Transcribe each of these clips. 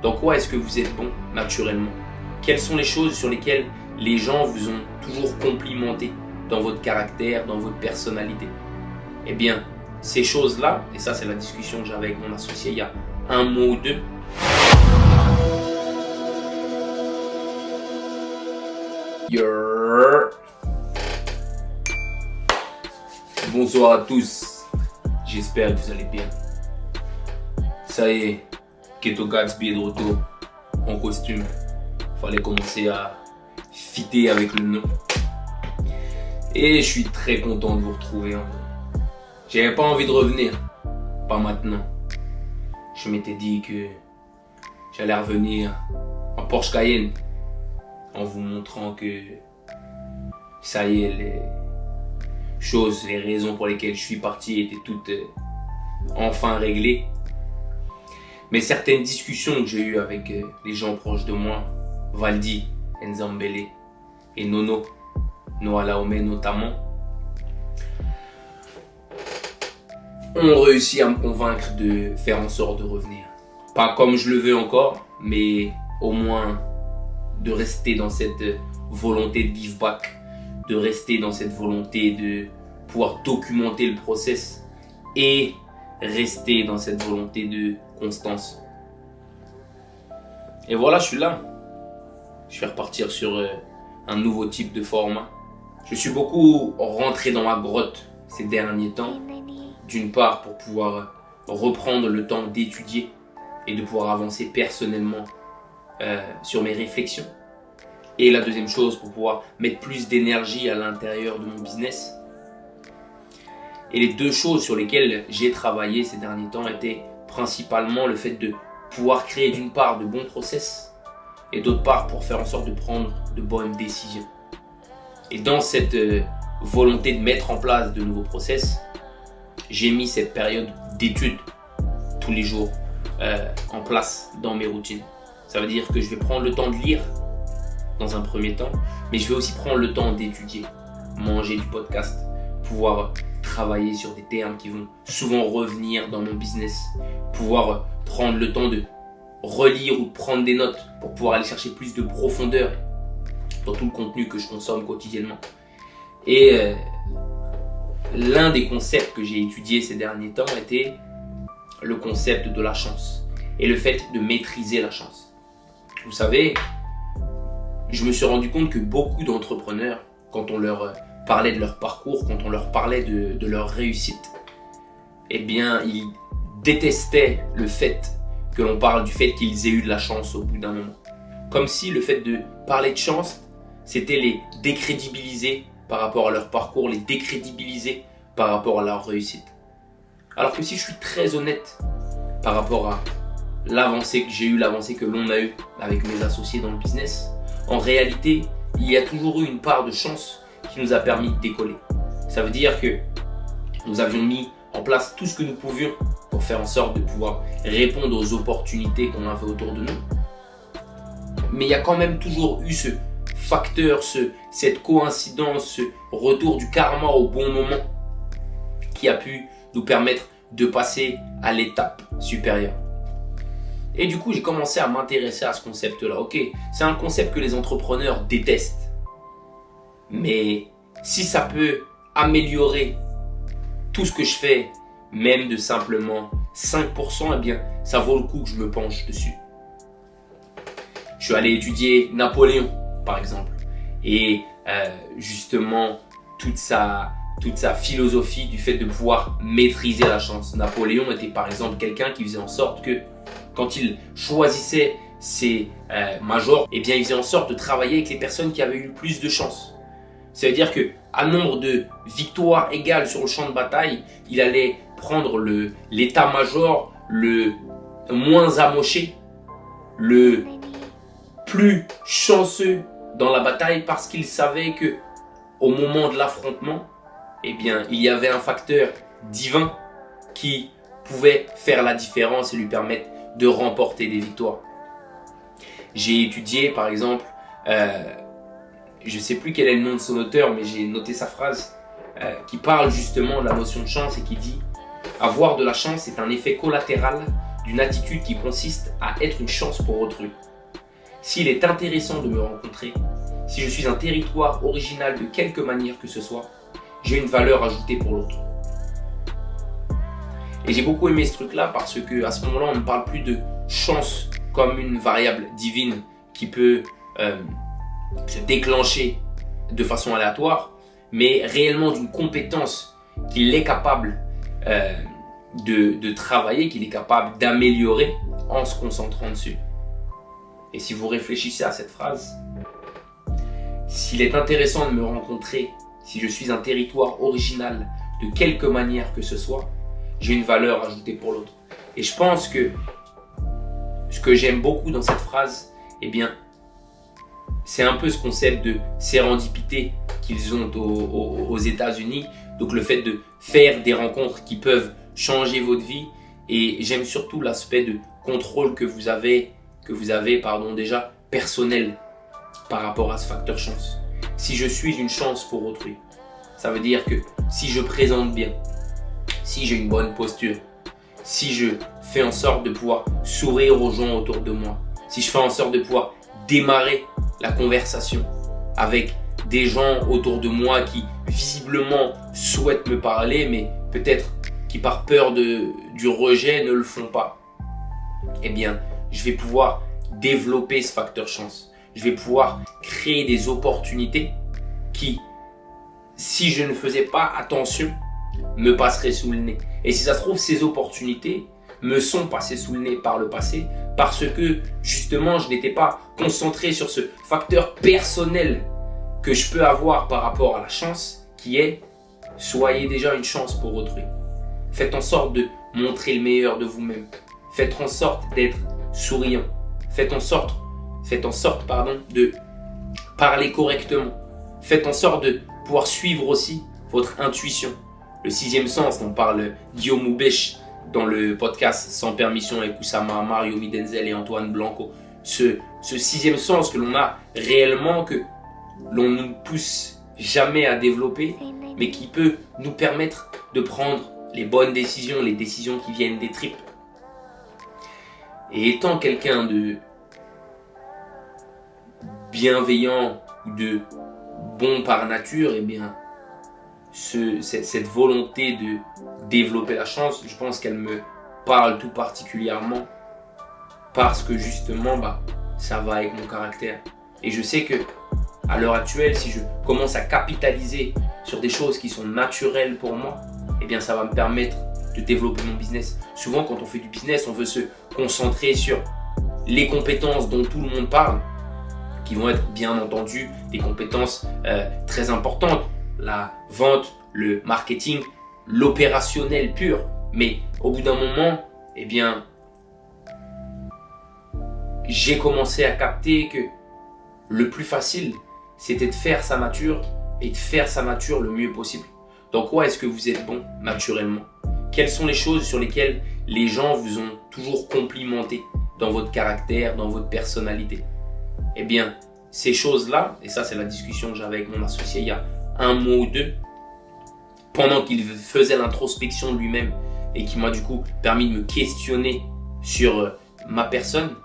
Dans quoi est-ce que vous êtes bon naturellement? Quelles sont les choses sur lesquelles les gens vous ont toujours complimenté dans votre caractère, dans votre personnalité? Eh bien, ces choses-là, et ça c'est la discussion que j'avais avec mon associé il y a un mois ou deux. Bonsoir à tous, j'espère que vous allez bien. Ça y est, Keto Gatsby est de retour en costume. Fallait commencer à fitter avec le nom. Et je suis très content de vous retrouver. J'avais pas envie de revenir, pas maintenant. Je m'étais dit que j'allais revenir en Porsche Cayenne en vous montrant que ça y est, les choses, les raisons pour lesquelles je suis parti étaient toutes enfin réglées. Mais certaines discussions que j'ai eues avec les gens proches de moi, Valdi, Nzambele et Nono, Noah Laomé notamment, ont réussi à me convaincre de faire en sorte de revenir. Pas comme je le veux encore, mais au moins de rester dans cette volonté de give back, de rester dans cette volonté de pouvoir documenter le process et rester dans cette volonté de constance. Et voilà, je suis là. Je vais repartir sur un nouveau type de format. Je suis beaucoup rentré dans ma grotte ces derniers temps. D'une part pour pouvoir reprendre le temps d'étudier et de pouvoir avancer personnellement sur mes réflexions. Et la deuxième chose, pour pouvoir mettre plus d'énergie à l'intérieur de mon business. Et les deux choses sur lesquelles j'ai travaillé ces derniers temps étaient principalement le fait de pouvoir créer d'une part de bons process et d'autre part pour faire en sorte de prendre de bonnes décisions. Et dans cette volonté de mettre en place de nouveaux process, j'ai mis cette période d'étude tous les jours en place dans mes routines. Ça veut dire que je vais prendre le temps de lire dans un premier temps, mais je vais aussi prendre le temps d'étudier, manger du podcast, pouvoir travailler sur des termes qui vont souvent revenir dans mon business, pouvoir prendre le temps de relire ou de prendre des notes pour pouvoir aller chercher plus de profondeur dans tout le contenu que je consomme quotidiennement. Et l'un des concepts que j'ai étudié ces derniers temps était le concept de la chance et le fait de maîtriser la chance. Vous savez, je me suis rendu compte que beaucoup d'entrepreneurs, quand on leur parlait de leur parcours, quand on leur parlait de leur réussite, eh bien, ils détestaient le fait que l'on parle du fait qu'ils aient eu de la chance au bout d'un moment. Comme si le fait de parler de chance, c'était les décrédibiliser par rapport à leur parcours, les décrédibiliser par rapport à leur réussite. Alors que si je suis très honnête par rapport à l'avancée que j'ai eue, l'avancée que l'on a eue avec mes associés dans le business, en réalité, il y a toujours eu une part de chance qui nous a permis de décoller. Ça veut dire que nous avions mis en place tout ce que nous pouvions pour faire en sorte de pouvoir répondre aux opportunités qu'on avait autour de nous. Mais il y a quand même toujours eu ce facteur, cette coïncidence, ce retour du karma au bon moment qui a pu nous permettre de passer à l'étape supérieure. Et du coup, j'ai commencé à m'intéresser à ce concept-là. Ok, c'est un concept que les entrepreneurs détestent. Mais si ça peut améliorer tout ce que je fais, même de simplement 5%, eh bien, ça vaut le coup que je me penche dessus. Je suis allé étudier Napoléon, par exemple. Et justement, toute sa philosophie du fait de pouvoir maîtriser la chance. Napoléon était par exemple quelqu'un qui faisait en sorte que quand il choisissait ses majors, eh bien, il faisait en sorte de travailler avec les personnes qui avaient eu le plus de chance. Ça veut dire qu'à nombre de victoires égales sur le champ de bataille, il allait prendre l'état-major le moins amoché, le plus chanceux dans la bataille parce qu'il savait que au moment de l'affrontement, eh bien, il y avait un facteur divin qui pouvait faire la différence et lui permettre de remporter des victoires. J'ai étudié par exemple, je ne sais plus quel est le nom de son auteur, mais j'ai noté sa phrase qui parle justement de la notion de chance et qui dit « Avoir de la chance est un effet collatéral d'une attitude qui consiste à être une chance pour autrui. S'il est intéressant de me rencontrer, si je suis un territoire original de quelque manière que ce soit, j'ai une valeur ajoutée pour l'autre. Et j'ai beaucoup aimé ce truc-là parce qu'à ce moment-là, on ne parle plus de chance comme une variable divine qui peut se déclencher de façon aléatoire, mais réellement d'une compétence qu'il est capable de travailler, qu'il est capable d'améliorer en se concentrant dessus. Et si vous réfléchissez à cette phrase, s'il est intéressant de me rencontrer, si je suis un territoire original de quelque manière que ce soit, j'ai une valeur ajoutée pour l'autre. Et je pense que ce que j'aime beaucoup dans cette phrase, eh bien, c'est un peu ce concept de sérendipité qu'ils ont aux États-Unis. Donc le fait de faire des rencontres qui peuvent changer votre vie. Et j'aime surtout l'aspect de contrôle que vous avez déjà personnel par rapport à ce facteur chance. Si je suis une chance pour autrui, ça veut dire que si je présente bien, si j'ai une bonne posture, si je fais en sorte de pouvoir sourire aux gens autour de moi, si je fais en sorte de pouvoir démarrer la conversation avec des gens autour de moi qui visiblement souhaitent me parler, mais peut-être qui par peur du rejet ne le font pas, eh bien, je vais pouvoir développer ce facteur chance. Je vais pouvoir créer des opportunités qui, si je ne faisais pas attention, me passeraient sous le nez. Et si ça se trouve, ces opportunités me sont passées sous le nez par le passé parce que justement, je n'étais pas concentré sur ce facteur personnel que je peux avoir par rapport à la chance qui est « soyez déjà une chance pour autrui ». Faites en sorte de montrer le meilleur de vous-même. Faites en sorte d'être souriant. Faites en sorte de parler correctement. Faites en sorte de pouvoir suivre aussi votre intuition. Le sixième sens dont parle Guillaume Houbèche dans le podcast Sans permission avec Oussama Hamar, Yomi Denzel et Antoine Blanco. Ce sixième sens que l'on a réellement, que l'on ne pousse jamais à développer, mais qui peut nous permettre de prendre les bonnes décisions, les décisions qui viennent des tripes. Et étant quelqu'un de bienveillant ou de bon par nature, eh bien, cette volonté de développer la chance, je pense qu'elle me parle tout particulièrement parce que justement, ça va avec mon caractère. Et je sais que à l'heure actuelle, si je commence à capitaliser sur des choses qui sont naturelles pour moi, eh bien, ça va me permettre de développer mon business. Souvent, quand on fait du business, on veut se concentrer sur les compétences dont tout le monde parle, qui vont être bien entendu des compétences très importantes. La vente, le marketing, l'opérationnel pur. Mais au bout d'un moment, eh bien, j'ai commencé à capter que le plus facile, c'était de faire sa nature et de faire sa nature le mieux possible. Dans quoi est-ce que vous êtes bon naturellement? Quelles sont les choses sur lesquelles les gens vous ont toujours complimenté dans votre caractère, dans votre personnalité? Eh bien, ces choses-là, et ça c'est la discussion que j'avais avec mon associé il y a un mois ou deux, pendant qu'il faisait l'introspection de lui-même et qui m'a du coup permis de me questionner sur ma personne,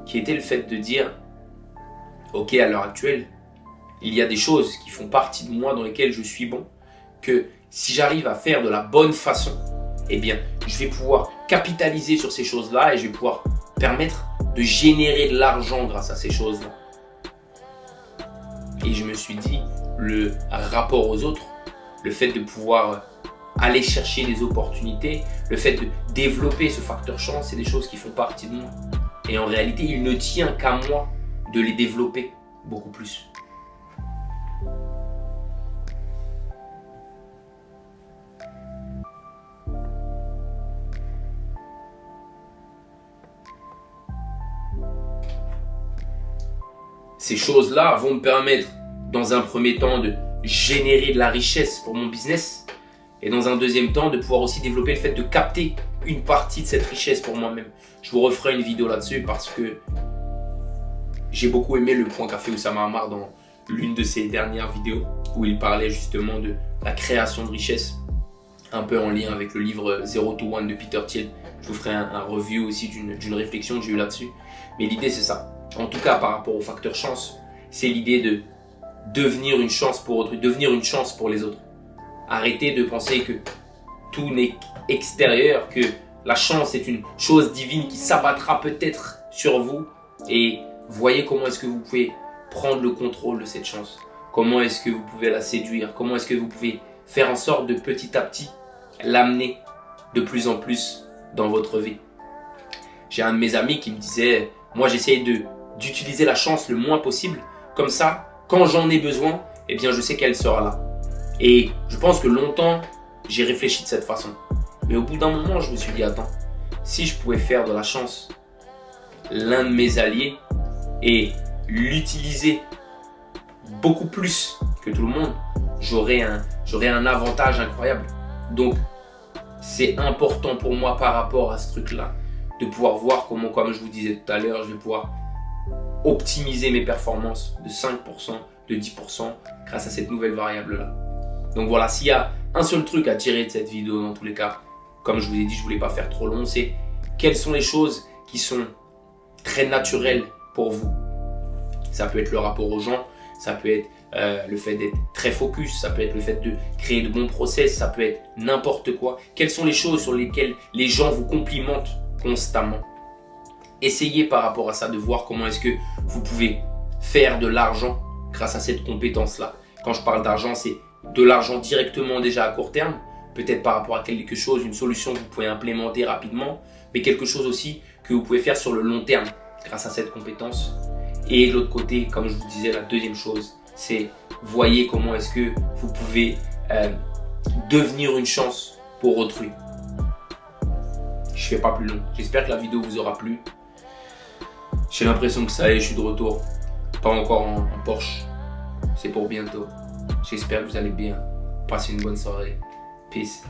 qui était le fait de dire ok, à l'heure actuelle, il y a des choses qui font partie de moi dans lesquelles je suis bon, que si j'arrive à faire de la bonne façon, eh bien, je vais pouvoir capitaliser sur ces choses-là et je vais pouvoir permettre de générer de l'argent grâce à ces choses-là. Et je me suis dit, le rapport aux autres, le fait de pouvoir aller chercher des opportunités, le fait de développer ce facteur chance, c'est des choses qui font partie de moi. Et en réalité, il ne tient qu'à moi de les développer beaucoup plus. Ces choses-là vont me permettre, dans un premier temps, de générer de la richesse pour mon business et dans un deuxième temps, de pouvoir aussi développer le fait de capter une partie de cette richesse pour moi-même. Je vous referai une vidéo là-dessus parce que j'ai beaucoup aimé le point qu'a fait Oussama Hamar dans l'une de ses dernières vidéos où il parlait justement de la création de richesse, un peu en lien avec le livre Zero to One de Peter Thiel. Je vous ferai un review aussi d'une réflexion que j'ai eue là-dessus. Mais l'idée, c'est ça. En tout cas, par rapport au facteur chance, c'est l'idée de devenir une chance pour autrui, devenir une chance pour les autres. Arrêtez de penser que tout n'est extérieur, que la chance est une chose divine qui s'abattra peut-être sur vous. Et voyez comment est-ce que vous pouvez prendre le contrôle de cette chance. Comment est-ce que vous pouvez la séduire? Comment est-ce que vous pouvez faire en sorte de petit à petit l'amener de plus en plus dans votre vie? J'ai un de mes amis qui me disait, moi j'essaye d'utiliser la chance le moins possible. Comme ça, quand j'en ai besoin, eh bien je sais qu'elle sera là. Et je pense que longtemps, j'ai réfléchi de cette façon. Mais au bout d'un moment, je me suis dit, attends, si je pouvais faire de la chance l'un de mes alliés et l'utiliser beaucoup plus que tout le monde, j'aurais un avantage incroyable. Donc, c'est important pour moi par rapport à ce truc-là, de pouvoir voir comment, comme je vous disais tout à l'heure, je vais pouvoir optimiser mes performances de 5%, de 10% grâce à cette nouvelle variable-là. Donc voilà, s'il y a un seul truc à tirer de cette vidéo dans tous les cas, comme je vous ai dit, je ne voulais pas faire trop long, c'est quelles sont les choses qui sont très naturelles pour vous. Ça peut être le rapport aux gens, ça peut être le fait d'être très focus, ça peut être le fait de créer de bons process, ça peut être n'importe quoi. Quelles sont les choses sur lesquelles les gens vous complimentent constamment? Essayez par rapport à ça de voir comment est-ce que vous pouvez faire de l'argent grâce à cette compétence-là. Quand je parle d'argent, c'est de l'argent directement déjà à court terme, peut-être par rapport à quelque chose, une solution que vous pouvez implémenter rapidement, mais quelque chose aussi que vous pouvez faire sur le long terme grâce à cette compétence. Et de l'autre côté, comme je vous disais, la deuxième chose, c'est voyez comment est-ce que vous pouvez devenir une chance pour autrui. Je fais pas plus long. J'espère que la vidéo vous aura plu. J'ai l'impression que ça y est, je suis de retour. Pas encore en Porsche. C'est pour bientôt. J'espère que vous allez bien. Passez une bonne soirée. Peace.